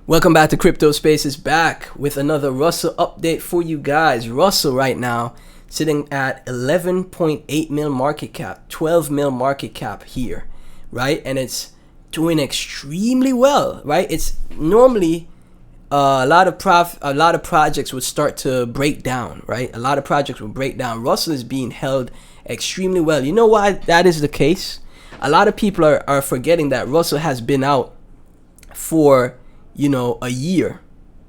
Welcome back to Crypto Spaces, back with another Russell update for you guys. Russell right now sitting at 11.8 mil market cap, 12 mil market cap here, right? And it's doing extremely well, right? It's normally a lot of projects would start to break down, right? A lot of projects will break down. Russell is being held extremely well. You know why that is the case? A lot of people are forgetting that Russell has been out for a year.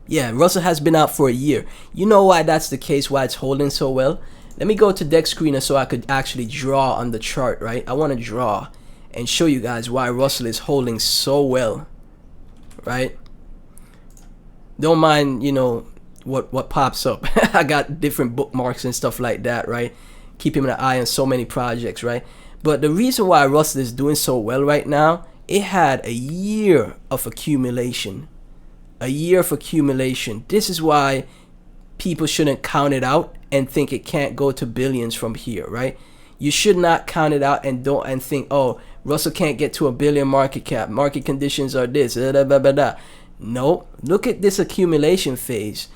Yeah, Russell has been out for a year. You know why that's the case, why it's holding so well? Let me go to Deck Screener so I could actually draw on the chart, right? I want to draw and show you guys why Russell is holding so well, right? Don't mind, what pops up. I got different bookmarks and stuff like that, right? Keeping an eye on so many projects, right? But the reason why Russell is doing so well right now, it had a year of accumulation. A year of accumulation. This is why people shouldn't count it out and think it can't go to billions from here, right? You should not count it out and think, oh, Russell can't get to a billion market cap. Market conditions are this. No, look at this accumulation phase.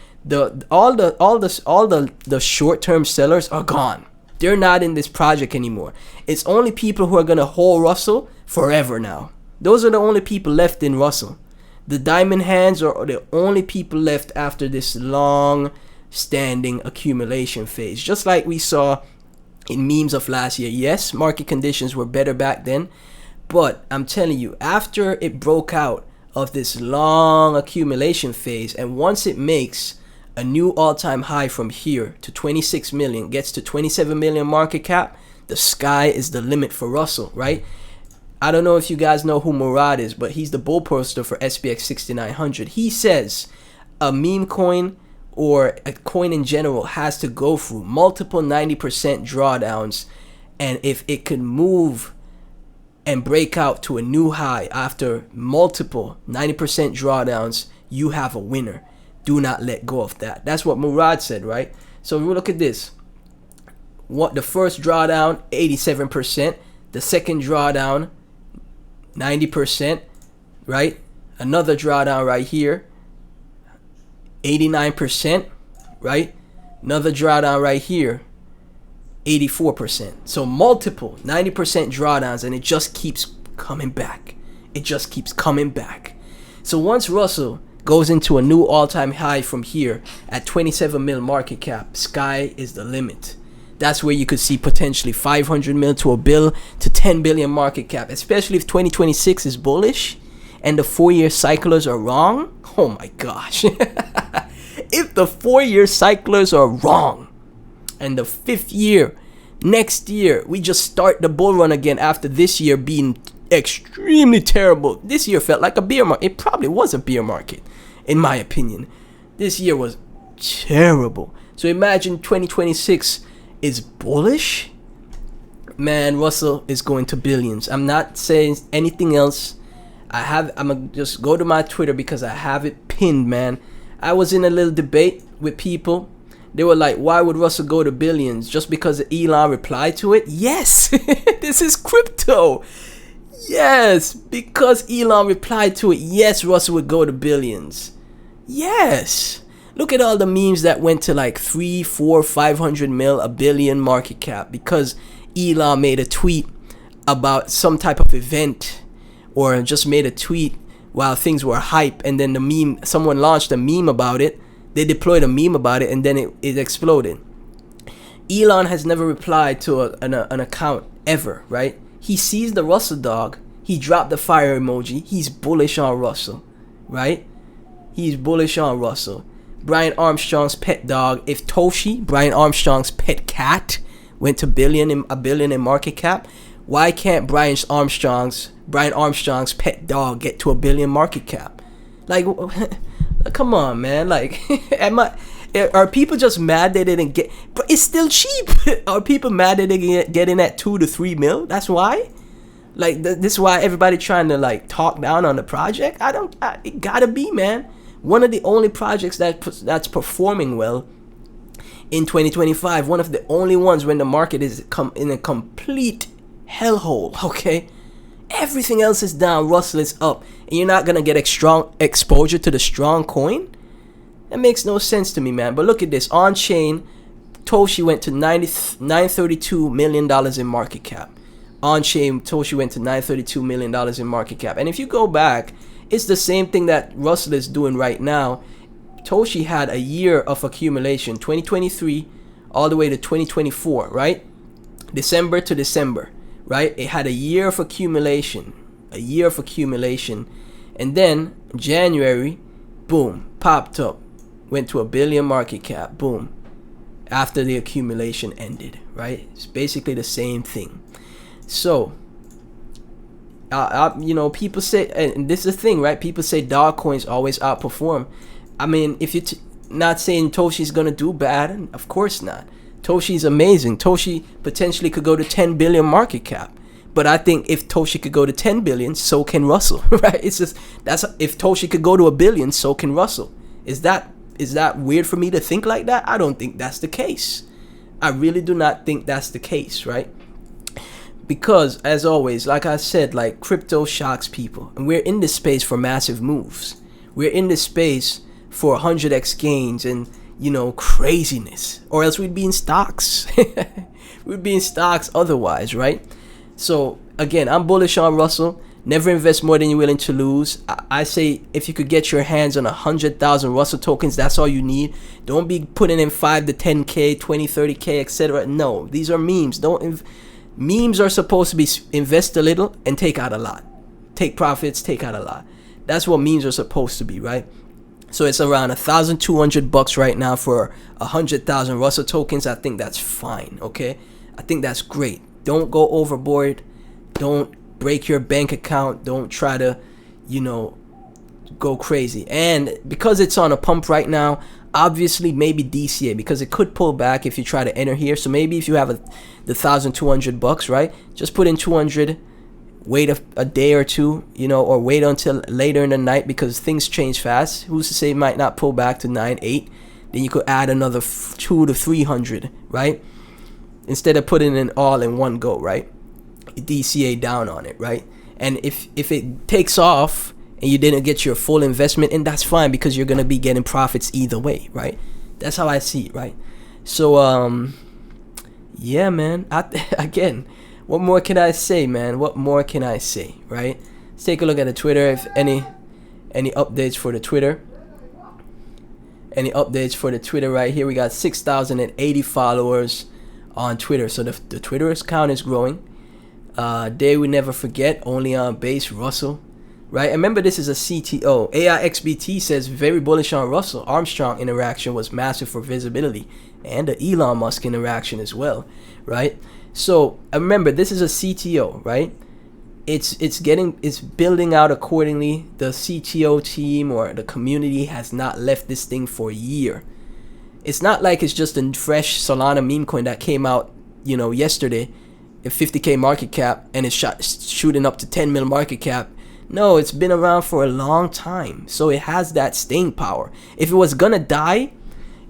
All the short-term sellers are gone. They're not in this project anymore. It's only people who are gonna hold Russell forever now. Those are the only people left in Russell. The diamond hands are the only people left after this long-standing accumulation phase. Just like we saw in memes of last year. Yes, market conditions were better back then. But I'm telling you, after it broke out of this long accumulation phase, and once it makes a new all-time high from here to 26 million, gets to 27 million market cap, the sky is the limit for Russell, right? I don't know if you guys know who Murad is, but he's the bull poster for SPX 6900. He says a meme coin or a coin in general has to go through multiple 90% drawdowns, and if it could move and break out to a new high after multiple 90% drawdowns, you have a winner. Do not let go of that. That's what Murad said, right? So look at this. What the first drawdown, 87%. The second drawdown, 90%, right? Another drawdown right here, 89%, right? Another drawdown right here, 84%. So multiple 90% drawdowns, and it just keeps coming back. It just keeps coming back. So once Russell goes into a new all-time high from here at 27 mil market cap, sky is the limit. That's where you could see potentially 500 mil to a bill to 10 billion market cap, especially if 2026 is bullish and the 4-year cyclers are wrong. Oh my gosh. If the 4-year cyclers are wrong and the 5th year, next year, we just start the bull run again after this year being extremely terrible. This year felt like a bear market. It probably was a bear market, in my opinion. This year was terrible. So imagine 2026 is bullish. Man, Russell is going to billions. I'm not saying anything else. I'm gonna just go to my Twitter because I have it pinned, man. I was in a little debate with people. They were like, why would Russell go to billions? Just because Elon replied to it? Yes. This is crypto. Yes, because Elon replied to it. Yes, Russell would go to billions. Yes. Look at all the memes that went to like 3, 4, 500 mil, a billion market cap because Elon made a tweet about some type of event, or just made a tweet while things were hype, and then the meme, someone launched a meme about it. They deployed a meme about it, and then it exploded. Elon has never replied to an account ever, right? He sees the Russell dog. He dropped the fire emoji. He's bullish on Russell, right? He's bullish on Russell. Brian Armstrong's pet dog, if Toshi, Brian Armstrong's pet cat, went to a billion in market cap, why can't Brian Armstrong's pet dog get to a billion market cap? Like, come on, man. Like, are people just mad they didn't get? But it's still cheap. Are people mad that they get in at 2 to 3 mil? That's why. Like, this is why everybody trying to like talk down on the project. It gotta be, man. One of the only projects that's performing well in 2025. One of the only ones when the market is in a complete hellhole. Okay, everything else is down, Russell is up, and you're not gonna get strong exposure to the strong coin? That makes no sense to me, man. But look at this. On chain, Toshi went to $932 million in market cap. On chain, Toshi went to $932 million in market cap. And if you go back, it's the same thing that Russell is doing right now. Toshi had a year of accumulation, 2023 all the way to 2024, right? December to December, right? It had a year of accumulation, and then January, boom, popped up, went to $1 billion market cap, boom, after the accumulation ended, right? It's basically the same thing. So, people say, and this is the thing, right? People say dog coins always outperform. I mean, if you're not saying Toshi's gonna do bad, of course not. Toshi's amazing. Toshi potentially could go to 10 billion market cap. But I think if Toshi could go to 10 billion, so can Russell, right? It's just, that's, if Toshi could go to $1 billion, so can Russell. Is that weird for me to think like that? I don't think that's the case. I really do not think that's the case, right? Because, as always, like I said, like, crypto shocks people. And we're in this space for massive moves. We're in this space for 100x gains and, craziness. Or else we'd be in stocks. We'd be in stocks otherwise, right? So, again, I'm bullish on Russell. Never invest more than you're willing to lose. I say if you could get your hands on 100,000 Russell tokens, that's all you need. Don't be putting in 5 to 10K, 20, 30K, etc. No, these are memes. Memes are supposed to be invest a little and take out a lot. Take profits, take out a lot. That's what memes are supposed to be, right? So it's around $1,200 right now for 100,000 Russell tokens. I think that's fine, okay? I think that's great. Don't go overboard. Don't break your bank account. Don't try to, go crazy. And because it's on a pump right now, obviously maybe DCA, because it could pull back if you try to enter here. So maybe if you have the $1,200, right? Just put in 200, wait a day or two, or wait until later in the night, because things change fast. Who's to say it might not pull back to 9-8? Then you could add another 200 to 300, right? Instead of putting it all in one go, right? DCA down on it, right? And if it takes off and you didn't get your full investment, and that's fine, because you're gonna be getting profits either way, right? That's how I see it, right? So yeah, man. Again, what more can I say, man? What more can I say, right? Let's take a look at the Twitter. If any updates for the Twitter. Any updates for the Twitter right here? We got 6,080 followers on Twitter. So the Twitter account is growing. Day we never forget, only on base Russell, right? And remember, this is a CTO. AIXBT says very bullish on Russell. Armstrong interaction was massive for visibility, and the Elon Musk interaction as well, right? So remember, this is a CTO, right? It's building out accordingly. The CTO team or the community has not left this thing for a year. It's not like it's just a fresh Solana meme coin that came out, yesterday, at 50K market cap, and it's shooting up to 10 mil market cap. No, it's been around for a long time, so it has that staying power. If it was gonna die,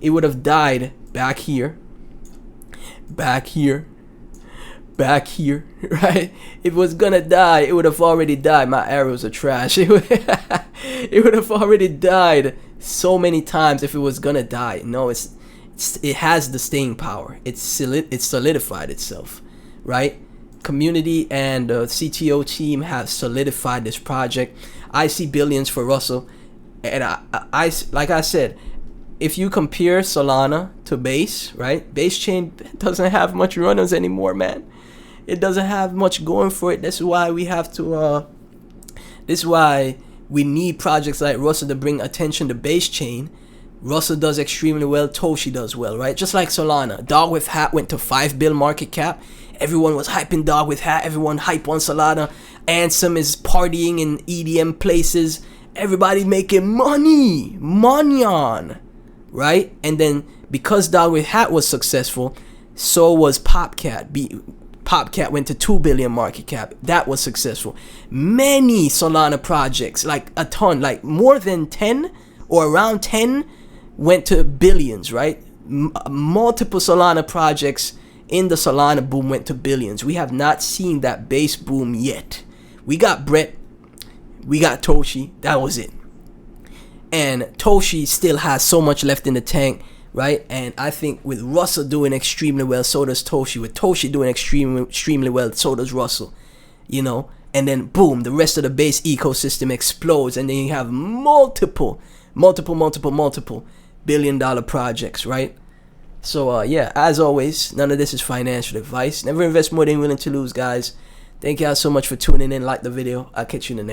it would have died back here, right? If it was gonna die, it would have already died. My arrows are trash. It would have already died so many times if it was gonna die. No, it has the staying power. It's solidified itself, right? Community and the CTO team have solidified this project. I see billions for Russell, and I like I said, if you compare Solana to Base, right? Base chain doesn't have much runners anymore, man. It doesn't have much going for it. That's why we have to. This is why we need projects like Russell to bring attention to Base chain. Russell does extremely well. Toshi does well, right? Just like Solana. Dog with Hat went to 5 bill market cap. Everyone was hyping Dog with Hat. Everyone hype on Solana. Ansem is partying in EDM places. Everybody making money on, right? And then because Dog with Hat was successful, so was Popcat. Popcat went to 2 billion market cap. That was successful. Many Solana projects, like a ton, like more than 10 or around 10 went to billions, right? Multiple Solana projects in the Solana boom went to billions. We have not seen that Base boom yet. We got Brett, we got Toshi. That was it. And Toshi still has so much left in the tank, right? And I think with Russell doing extremely well, so does Toshi. With Toshi doing extremely well, so does Russell. You know, and then boom, the rest of the base ecosystem explodes, and then you have multiple billion-dollar projects, right? So yeah, as always, none of this is financial advice. Never invest more than you're willing to lose, guys. Thank y'all so much for tuning in. Like the video. I'll catch you in the next.